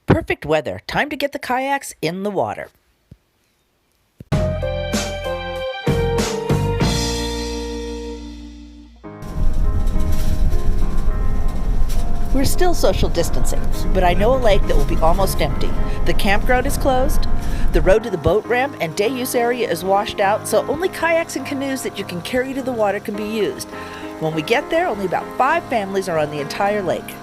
Perfect weather. Time to get the kayaks in the water. We're still social distancing, but I know a lake that will be almost empty. The campground is closed, the road to the boat ramp and day use area is washed out, so only kayaks and canoes that you can carry to the water can be used. When we get there, only about 5 families are on the entire lake.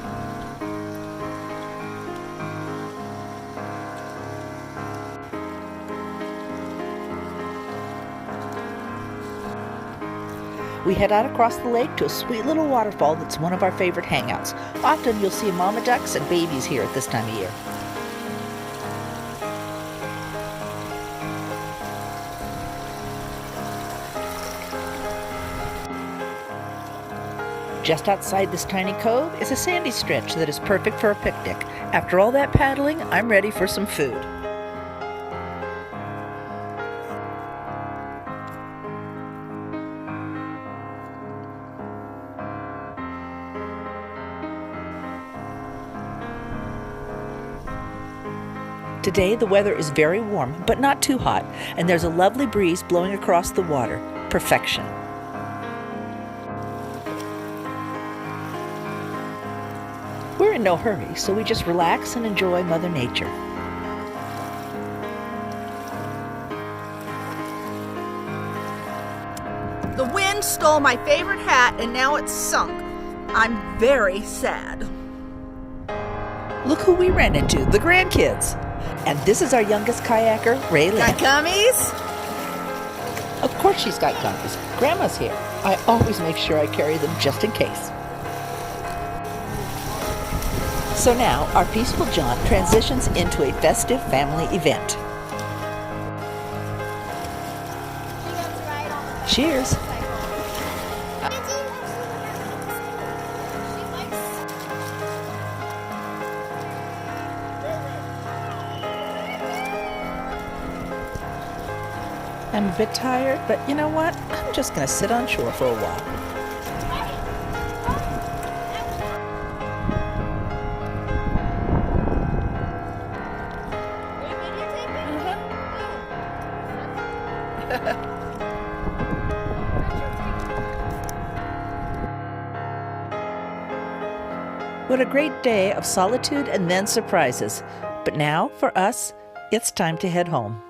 We head out across the lake to a sweet little waterfall that's one of our favorite hangouts. Often you'll see mama ducks and babies here at this time of year. Just outside this tiny cove is a sandy stretch that is perfect for a picnic. After all that paddling, I'm ready for some food. Today the weather is very warm, but not too hot, and there's a lovely breeze blowing across the water. Perfection. We're in no hurry, so we just relax and enjoy Mother Nature. The wind stole my favorite hat and now it's sunk. I'm very sad. Look who we ran into, the grandkids. And this is our youngest kayaker, Raylene. Got gummies? Of course she's got gummies. Grandma's here. I always make sure I carry them just in case. So now, our peaceful jaunt transitions into a festive family event. Cheers! I'm a bit tired, but you know what? I'm just going to sit on shore for a while. What a great day of solitude and then surprises. But now, for us, it's time to head home.